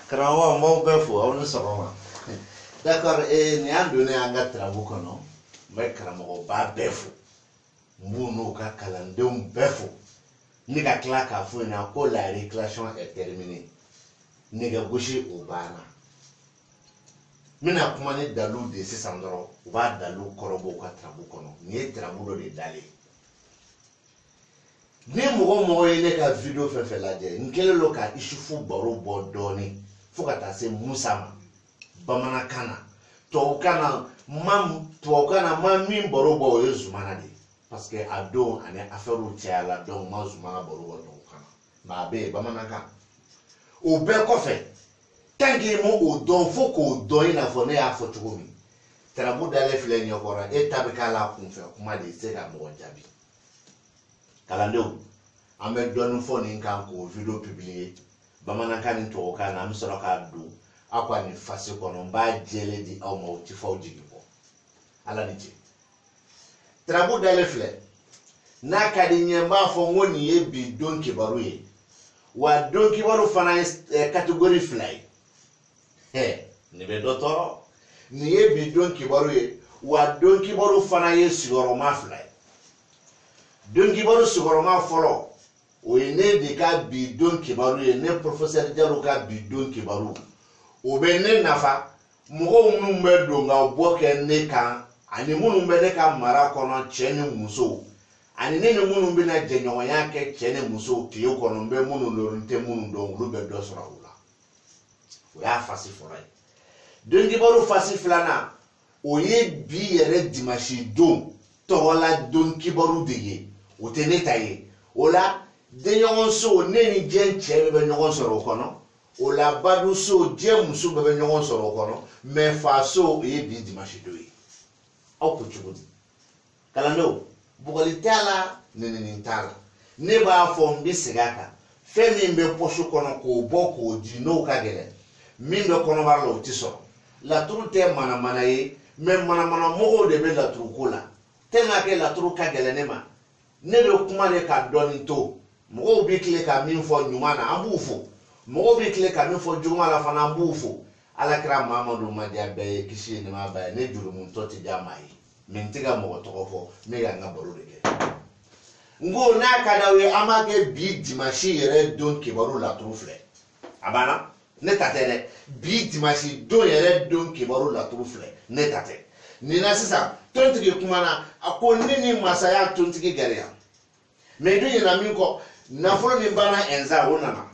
Karamɔgɔ m'aw bɛɛ fo aw ni sɔgɔma. D'accord, ni y'an donné an ka travaux kɔnɔ, n bɛ karamɔgɔba bɛɛ fo. N b'u n'u ka kalandenw bɛɛ fo. Ni ka tila k'a fɔ ɲɛna ko la récréation est terminée. Nɛgɛ gosi o banna. N bɛna kuma ni dalu de sisan dɔrɔn u b'a dalu kɔrɔbɔ u ka travaux kɔnɔ. Nin ye travaux dɔ de dalen. Ni mɔgɔ mɔgɔ ye ne ka vidéo fɛn fɛn lajɛ n kɛlen don ka Isufu baro bɔ dɔɔni fo ka taa se Musa ma bamanankan na tubabukan na ma min baro bɔ o ye Zumana de parce que a don ani affaire cayala donc ma Zumana baro bɔ tubabukan na mais a bɛ yen bamanankan o bɛɛ kɔfɛ tant que mo o dɔn fo k'o dɔn i n'a fɔ ne y'a fɔ cogo min tarabu dalen filɛ ɲɛkɔrɔ e ta bɛ k'a la kunfɛ kuma de se ka mɔgɔ jaabi. Kalandenw an bɛ dɔɔnin fɔ nin kan k'o vidéo publier bamanankan ni tubabukan na an bɛ sɔrɔ k'a don aw ka nin fasi kɔnɔ n b'a jɛlen di aw ma o ti fɔ aw jigi bɔ ala ni ce. Tarabu dalen filɛ n'a ka di n ye n b'a fɔ n ko nin ye bi don kibaru ye wa don kibaru fana ye catégorie fila ye nin bɛ dɔ tɔɔrɔ nin ye bi don kibaru ye wa don kibaru fana ye sigiyɔrɔma fila ye. Don kibaru sigiyɔrɔma fɔlɔ o ye ne de ka bi don kibaru ye ne professeur Jalo ka bi don kibaru o bɛ ne nafa mɔgɔw minnu bɛ don ka bɔ kɛ ne kan ani minnu bɛ ne ka mara kɔnɔ cɛ ni muso ani ne ni minnu bɛna jɛɲɔgɔnya kɛ cɛ ni muso tile kɔnɔ n bɛ minnu dɔn n tɛ minnu dɔn olu bɛ dɔ sɔrɔ o la o y'a fasi fɔlɔ ye. Don kibaru fasi filanan o ye bi yɛrɛ dimanche don tɔgɔla don kibaru de ye. O tɛ ne ta ye o la denɲɔgɔnso ne ni diɲɛ cɛ bɛɛ bɛ ɲɔgɔn sɔrɔ o kɔnɔ o la baduso diɲɛ muso bɛɛ bɛ ɲɔgɔn sɔrɔ o kɔnɔ mais faso o ye bi dimanche don ye aw ko cogo di. Kalandenw bugɔli t'a la nenini t'a la ne b'a fɔ n bɛ segin a kan fɛn min bɛ poche kɔnɔ k'o bɔ k'o di n'o ka gɛlɛn min bɛ kɔnɔbara la o tɛ sɔrɔ laturu tɛ manamana ye mais manamana mɔgɔw de bɛ laturu ko la tellement que laturu ka gɛlɛn ne ma. Ne bɛ kuma de ka dɔɔnin to mɔgɔw bɛ tile ka min fɔ ɲuman na an b'u fo mɔgɔw bɛ tile ka min fɔ juguman la fana an b'u fo alakira Mamadu ma diya bɛɛ ye kisi ye nɛɛma b'a ye ne jurumutɔ tɛ diya maa ye mais n tɛ ka mɔgɔ tɔgɔ fɔ n bɛ ka n ka baro de kɛ. N ko n'a ka d'aw ye an b'a kɛ bi dimanche yɛrɛ don kibaru laturu filɛ a banna ne ta tɛ dɛ bi dimanche don yɛrɛ don kibaru laturu filɛ ne ta tɛ. Nin na sisan tontigi kumana a ko ne ni masaya tontigi gɛrɛya mais dun ɲina min kɔ nafolo min banna ɛnza o nana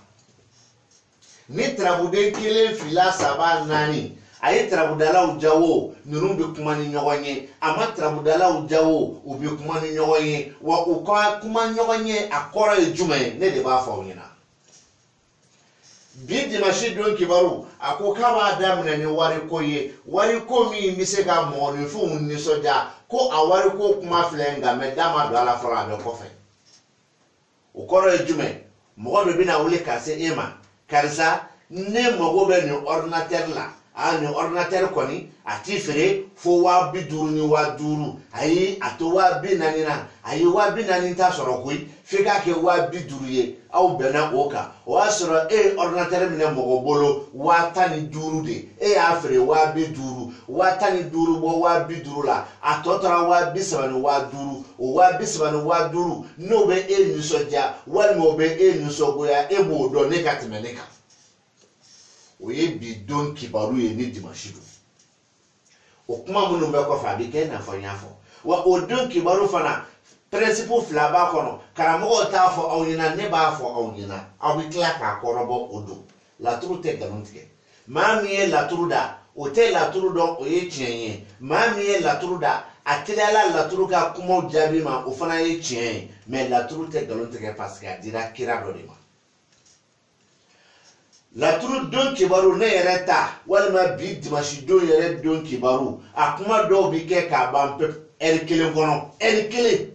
ni tarabuden kelen fila saba naani a ye tarabudalaw jawo ninnu bɛ kuma ni ɲɔgɔn ye a ma tarabudalaw jawo u bɛ kuma ni ɲɔgɔn ye wa u ka kuma ɲɔgɔn ye a kɔrɔ ye jumɛn ye ne de b'a fɔ aw ɲɛna. Bi dimanche don kibaru a ko k'a b'a daminɛ ni wariko ye wariko min bɛ se ka mɔgɔninfinw nisɔndiya ko a wariko kuma filɛ nka mɛ da ma don a la fɔlɔ a bɛ kɔfɛ o kɔrɔ ye jumɛn mɔgɔ dɔ bɛna wuli ka se e ma karisa ne mago bɛ nin ordinateur la nin ordinateur kɔni a t'i feere fo 50,000 ni 50,000 ayi a to 40,000 na ayi 40,000 t'a sɔrɔ koyi f'i k'a kɛ 50,000 ye aw bɛnna o kan o y'a sɔrɔ e ye ordinateur minɛ mɔgɔ bolo 15,000 de e y'a feere 50,000 15,000 bɔ 50,000 la a tɔ tora 30,000 ni 50,000 o 30,000 ni 50,000 n'o bɛ e nisɔndiya walima o bɛ e nisɔngoya e b'o dɔn ne ka tɛmɛ ne kan. O ye bi don kibaru ye ni dimanche don o kuma minnu bɛ kɔfɛ a bɛ kɛ i n'a fɔ n y'a fɔ wa o don kibaru fana principe fila b'a kɔnɔ karamɔgɔw t'a fɔ aw ɲɛna ne b'a fɔ aw ɲɛna aw bɛ tila k'a kɔrɔbɔ o don laturu tɛ nkalon tigɛ maa min ye laturu da o tɛ laturu dɔn o ye tiɲɛ ye maa min ye laturu da a teliyala laturu ka kumaw jaabi ma o fana ye tiɲɛ ye mais laturu tɛ nkalon tigɛ parce que a dira kira dɔ de ma. Laturu don kibaru ne yɛrɛ ta walima bi dimanche don yɛrɛ don kibaru a kuma dɔw bi kɛ k'a ban pewu ɛri kelen kɔnɔ ɛri kelen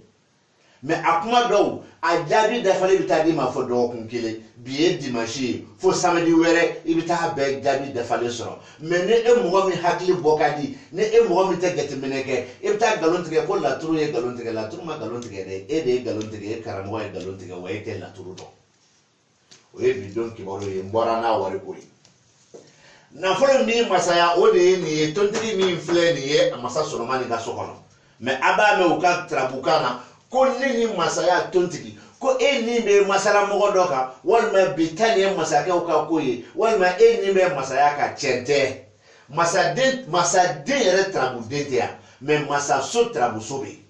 mais a kuma dɔw a jaabi dafalen bɛ taa d'i ma fɔ dɔgɔkun kelen bi ye dimanche ye fo samedi wɛrɛ i bɛ taa bɛɛ jaabi dafalen sɔrɔ mais ni e mɔgɔ min hakili bɔ ka di ni e mɔgɔ min tɛ jateminɛ kɛ i bɛ taa nkalon tigɛ ko laturu ye nkalon tigɛ laturu ma nkalon tigɛ dɛ e de ye nkalon tigɛ e karamɔgɔ ye nkalon tigɛ wa e tɛ laturu dɔn o ye bi don kibaru ye n bɔra n'a wariko ye. nafolo ni masaya o de ni tontigi mi fle ni ye amasa solomani ga sokono me aba me uka trabukana ko ni masaya tontigi ko ni be masala mogo doka wal ma bitani masaka uka koyi wal ma ni be masaya ka chente masade yere trabudente ya me masa so trabusobe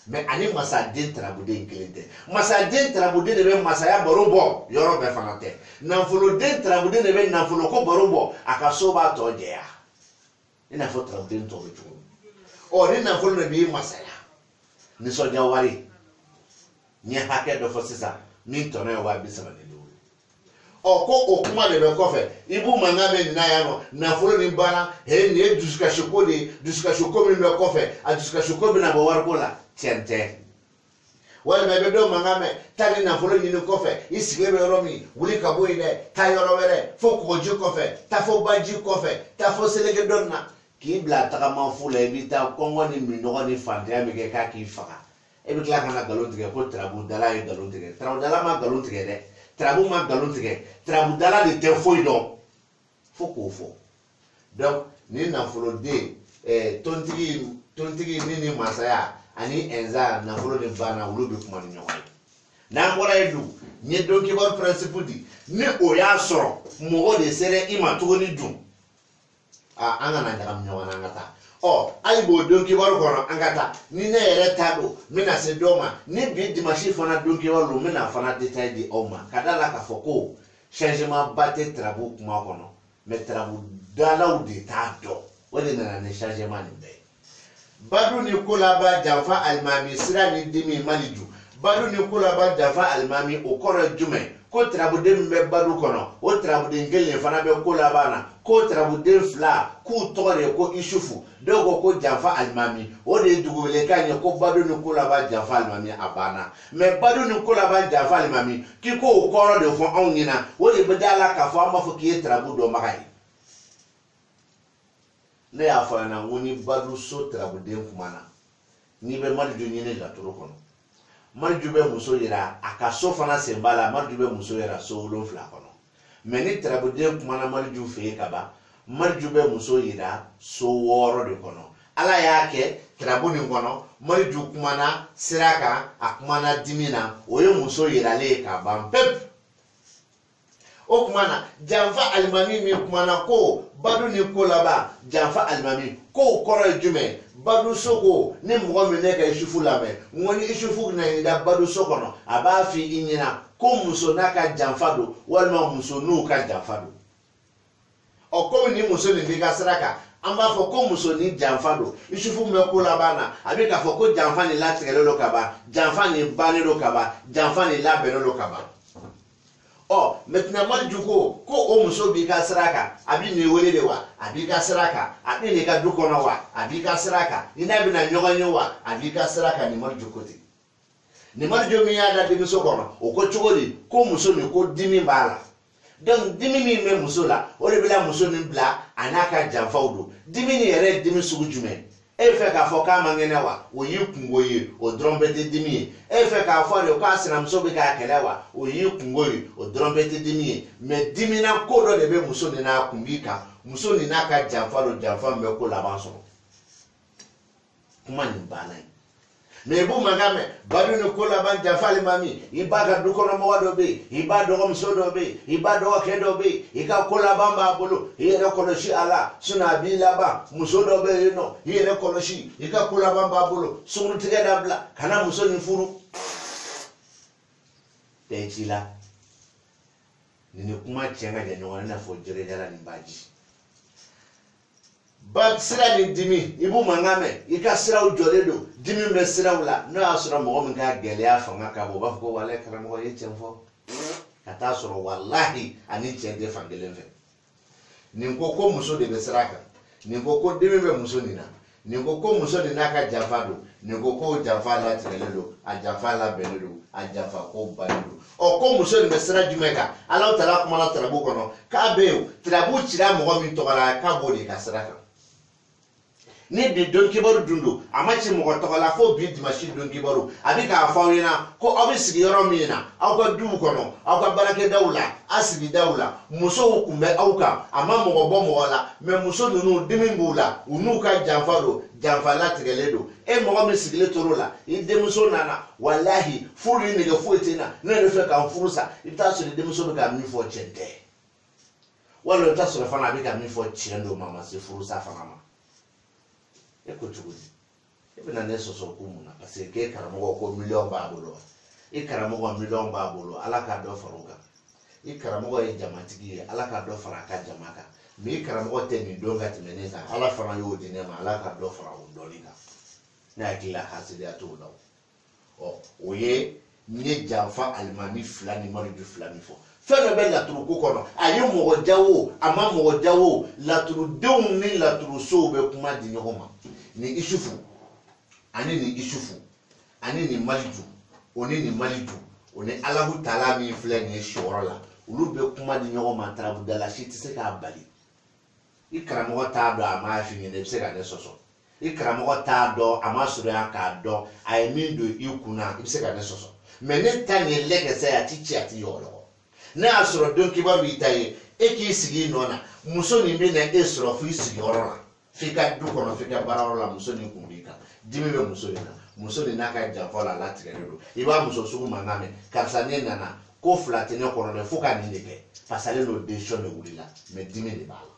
me ani masade trabude kelente masade trabude ne be masaya barobo yoro be fanate nanfolo den trabude ne be nanfolo ko barobo akaso ba toje ya ina fo trabude to be chuo o ni nanfolo ne be masaya ni so jawari nye hake do fo sisa mi tono wa bisama ne do o ko okuma de be kofe ibu mangame ni na ya no nanfolo ni bana he ni eduska shoko mi be kofe aduska shoko bi na bo war kola tiente wala me be do mangame tani nanfolo ni kofe isigebe romi wuli kabo ine tayoro were fo ko ji kofe ta fo baji kofe ta fo selege donna ki bla ta ma fula ebita kongo ni mi no ni fande me ke ka ki faka ebi kla kana galon tige ko trabu dala e galon tige trabu dala ma galon tige de trabu ma galon tige trabu dala de te foi do foko fo donc ni na folo de tontigi ni masaya ani enza na folo de bana wulu be kuma ni nyawai na ngora edu ni donki bor principe di ni o ya soro mo de sere ima to ni dum anga na ndam nyawana ngata ai bo donki bor kono angata ni na yere tado mina se doma ni bi dimashi fona donki bor lu mina fana detail di oma kadala ka foko changement batte trabu kuma kono me trabu dala u de tado wele na ne changement ni be badu ni kulaba jafa almami sira ni dimi maliju badu ni kulaba jafa almami okoro jume ko trabu de mbe badu kono o trabu de ngele fana be kulaba na ko trabu de fla ku tore ko ishufu dogo ko jafa almami o de dugule kanye ko badu ni kulaba jafa almami abana me badu ni kulaba jafa almami ki ko okoro de fo onina o de bedala ka fo amafo ki trabu do makai ne ya fa na woni badu so trabu de kumana ni be marju nyine la toro kono marju be muso yira akaso fana sembala marju be muso yira so lo fla kono meni trabu de kumana marju fe kaba marju be muso yira so woro de kono ala yake trabu ni kono marju kumana siraka akumana dimina oyo muso yira le kaba pep o kumana janfa almami mi kumana ko badu ni kolaba janfa almami ko koro jume badu soko ni mgo mi ne ka ishufu lame ngoni ishufu na ida badu soko no aba fi inyina ko muso naka janfado walma muso no ka janfado o ko ni muso ni diga saraka amba fo ko muso ni janfado ishufu me kolaba na abi ka fo ko janfa ni la tigelo lo kaba janfa ni bane lo kaba janfa ni la beno lo kaba maintenant marjuko ko o muso bi ka saraka abi ne wele de wa abi ka saraka abi ne ka dukono wa abi ka saraka ina bi na nyoganyo wa abi ka saraka ni marjuko ti ni marjo mi ya da dimi sokono o ko chogodi ko muso ni ko dimi bala donc dimi mi me muso la o le bila muso ni bla anaka janfaudo dimi ni ere dimi sugujume e fe ka fo ka mangene wa o yikungoyi o drombete dimi e fe ka fo le ka sina muso bi ka kelewa o yikungoyi o drombete dimi me dimi na kodo de be muso ni na kumbika muso ni na ka janfa me ko la baso kuma ni bana me bu magame badu ni ko la ban janfa le mami ibaga du ko no mo do be ibado ko muso do be ibado ke do be ika ko la bamba bolo ire ko no shi ala suna bi la ba muso do be no ire ko no shi ika ko la bamba bolo sunu tige dabla kana muso ni furu tejila ni kuma chenga de no na fo jere dala ni baji ba sira ni dimi ibu mangame ika sira ujoledo dimi me sira wala no asura mo min ka gele afanga ka bo ba ko wala kala mo ye chenfo kata soro wallahi ani chende fangelenfe ni ko muso de besiraka ni ko dimi me muso nina ni ko muso ni naka jafado ni ko jafala tirelelo a jafala belelo a jafa ko balelo o ko muso ni besira jumeka ala tala kuma na trabu kono ka be trabu chira mo mi tokara ka bodi ka siraka ni bi don kibaru dundo amachi mo ko tokola fo bi dimashi don kibaru abi ka fawina ko abi sigi yoro mina aw ka du kono aw ka barake dawla asigi dawla muso kumbe aw ka ama mo bo mo wala me muso nunu dimingula unu ka janfalo janfala tigeledo e mo me sigile torola i demuso nana wallahi furu ni ga fuetina ne fe ka furusa ita so de demuso ka mi fo chente wala ita so fana abi ka mi fo chendo mama se furusa fana eko chugudi ebe na neso so kumuna parce que karamo ko million babolo e karamo million babolo ala ka do faruka e karamo e jamatigi ala ka do faraka jamaka mi karamo te ni donga timeneza ala fana yo dinema ala ka do fara undolika na kila hasidi atulo oye ni jamfa almami fulani marju fulani fo fena bella turu ko kono ayi mo jawo ama mo jawo la turu deun ni la turu so be kuma di nyoma ni isufu ani ni isufu ani ni maliju oni ni maliju oni alahu taala mi fle ni shorola ulu be kuma di nyoma trabu dala shiti se ka bali ikramo ta do ama fi ni ne se ka ne soso ikramo ta do ama suru aka do ai mi do ikuna se ka ne soso me ne tani leke se atichi ati yoro ne asoro don kiba witaye eki sigi nona muso ni bi na esoro fu sigi orora fika du kono fika bararo la muso ni kumbika dimi be muso ni naka jafola lati gado iba muso su mangame kapsane nana ko flatine kono le fuka ni neke pasale no decision wulila me dimi ni bala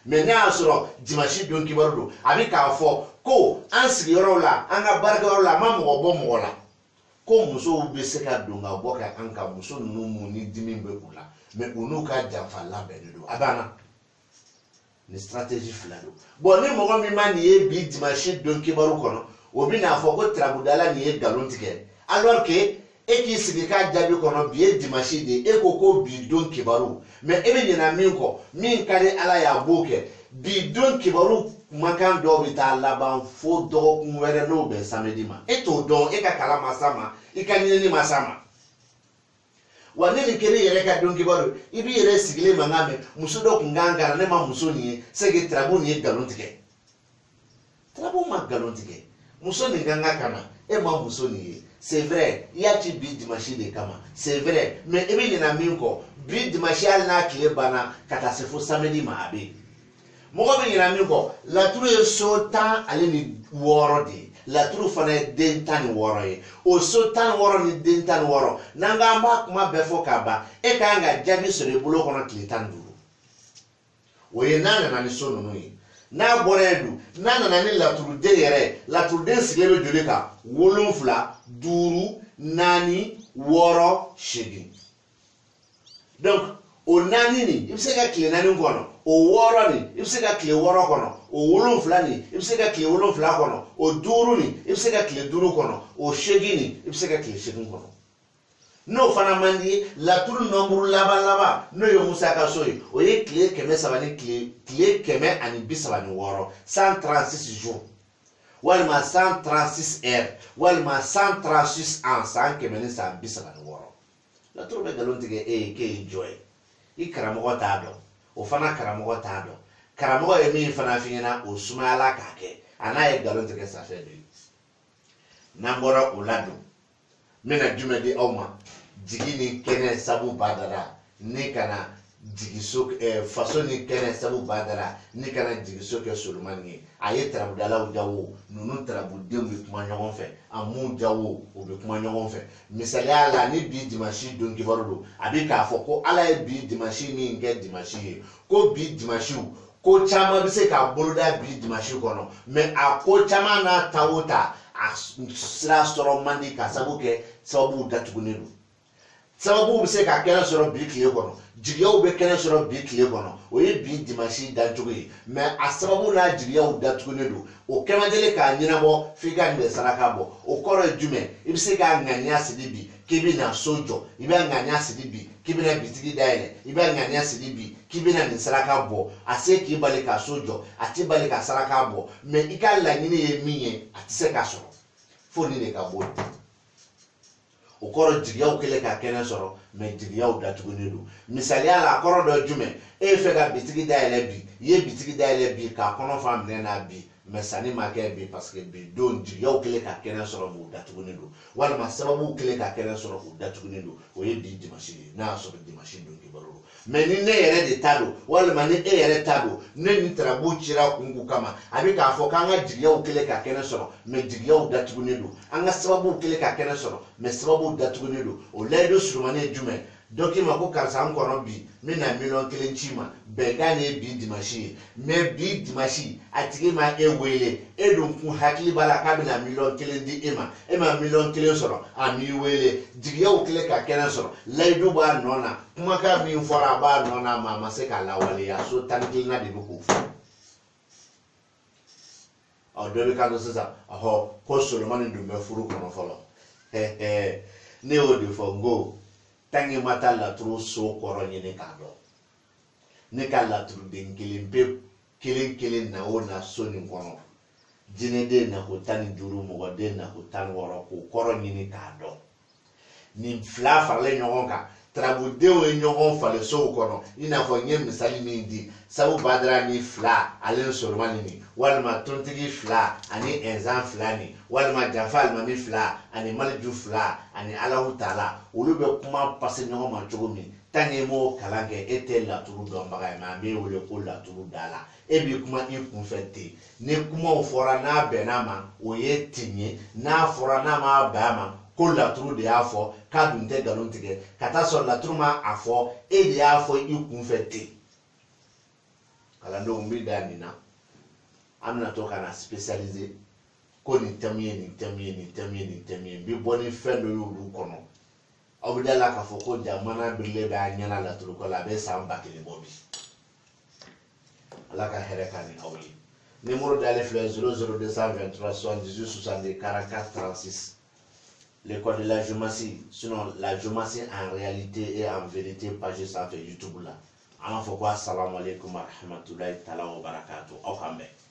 me ne asoro dimashi don kibarudo abi ka fo ko ansigi orola anga barga orola mamu obo mola ko muso be seka donga boka anka muso numu ni dimi be kula me unuka jafala bedo abana ni strategy flado bon ni mo mi mani e bi dimashi don kibaru kono obi na fo ko trabudala ni e galontike alors que e ki sigika jabi kono bi e dimashi de e koko bi don kibaru me ebe ni na minko min kare ala ya boke bi don kibaru makan do bi ta laban fo do nwere no be samedi ma e to don e ka kala masama e ka ni masama wane ni kere yere ka don kibaru ibi yere sigile mangame muso do kunganga ne ma muso ni sege trabu ni galontike trabu ma galontike muso ni ganga kana e ma muso ni c'est vrai ya ti bi dimashi de kama c'est vrai mais ebe ni na minko bi dimashi al na kile bana kata se fo samedi ma abi mo be ni na minko la turu e so tan ale ni woro de la turu fana den tan woro e o so tan woro ni den tan woro nanga ma kuma be fo kaba e ka nga jabi so de bulo kono kile tan duru o ye nana na ni so no yi na boredu nana na ni la turu de yere la turu de sigebe jole ka wolonfula duru nani woro shegi donc o nani ni ibsega kile nani kono o woro ni ibsega kile woro kono o wolonfula ni ibsega kile wolonfula kono o duru ni ibsega kile duru kono o shegi ni ibsega kile shegi kono no fana mandi la turu nombre laba no yo musaka soyi o ye kile keme sabani kile keme ani bisabani woro 136 jours walma 136 heures walma 136 ans san keme ni san bisabani woro la turu be galontige ke joy i karamo tado o fana karamo tado karamo e mi fana finyana o sumala kake ana e galontige sa fe de nambora uladu mena jumedi awma jigini kene sabu badara ni kana jigiso faso ni kene sabu badara ni kana jigiso ke solomani aye trabudala ujawo nunu trabude mu kuma nyogon fe amu jawo o be kuma nyogon fe misali ala ni bi dimashi don kibarudo abi ka foko ala e bi dimashi ni nge dimashi ko bi dimashi ko chama bi se ka boloda bi dimashi kono me a ko chama na tawota a sira soro mandi ka sabu ke sabu datugunedu sababu bi se ka kena soro bi kile kono jigiyaw be kena soro bi kile kono o ye bi dimashi dantugo yi mais a sababu na jigiyaw datugunedu o kemadele ka nyinabo figa ni saraka bo o koro jume ibi se ka nganya sidibi kibi na sojo ibi nganya sidibi kibi na bitigi daile ibi nganya sidibi kibi na ni saraka bo ase ki bale ka sojo ati bale ka saraka bo mais ikala nyine ye minye ati se ka soro foni ne ka bo o koro jigiyaw kele ka kene soro me jigiyaw datugunedu misali ala koro do jume e fe ga bitigi daile bi ye bitigi daile bi ka kono famne na bi mais sani ma kɛ bi parce que bi don jigiyaw kɛlen ka kɛnɛ sɔrɔ m'u datugulen don walima sababu kɛlen ka kɛnɛ sɔrɔ u datugulen don o ye bi dimanche ye n'a y'a sɔrɔ dimanche don kibaru don mais ni ne yɛrɛ de ta don walima ni e yɛrɛ ta don ne ni tarabu cira kunku kama a bɛ k'a fɔ k'an ka jigiyaw kɛlen ka kɛnɛ sɔrɔ mais jigiyaw datugulen don an ka sababu kɛlen ka kɛnɛ sɔrɔ mais sababu datugulen don o layidu surumani ye jumɛn dɔ k'i ma ko karisa an kɔnɔ bi n bɛna miliyɔn 1 ci ma bɛnkan ye bi dimanche ye mais bi dimanche a tigi ma e wele e dun kun hakili b'a la k'a bɛna miliyɔn 1 di e ma miliyɔn 1 sɔrɔ a m'i wele jigiyaw kɛlen ka kɛnɛ sɔrɔ layidu b'a nɔ na kumakan min fɔra a b'a nɔ na maa ma se k'a lawaleya so 11nan de bɛ k'o fɔ ɔ dɔ bɛ kan to sisan ko solomani dun bɛ furu kɔnɔ fɔlɔ ne y'o de fɔ n ko tangi ma taa laturu so kɔrɔ ɲini k'a dɔn ne ka laturuden kelen pe kelen na o na so nin kɔnɔ jinɛden na ko 15 mɔgɔden na ko 16 k'o kɔrɔ ɲini k'a dɔn nin fila faralen ɲɔgɔn kan tarabudenw ye ɲɔgɔn falen sow kɔnɔ i n'a fɔ n ye misali min di sabu badara ni fila ale ni solomani ni walima tontigi fila ani ɛnzan fila ni walima janfa alimami fila ani maliju fila ani alahu taala olu bɛ kuma pase ɲɔgɔn ma cogo min tant que m'o kalan kɛ e tɛ laturu dɔnbaga ye mais an b'e wele ko laturu dala e b'i kuma i kunfɛ ten ni kumaw fɔra n'a bɛnna ma o ye tin ye n'a fɔra n'a ma bɛn a ma ko laturu de y'a fɔ k'a dun tɛ nkalon tigɛ ka taa sɔrɔ laturu ma a fɔ e de y'a fɔ i kunfɛ ten kalandenw n bɛ da nin na an bɛna to ka na spécialiser ko nin thème ye nin thème ye nin thème ye nin thème ye n bɛ bɔ ni fɛn dɔ y'olu kɔnɔ aw bɛ da la k'a fɔ ko jamana birilen bɛ an ɲɛna laturukɔ la a bɛ san 1000 bɔ bi ala ka hɛrɛ ka ni aw ye numéro dalen filɛ 00223 78 62 44 36 l'école de la géomatie sinon la géomatie en réalité et en vérité page sanfɛ YouTube la an b'a fɔ ko assalamu alaikum wa rahmatulahi taala wa barakatuh aw k'an bɛn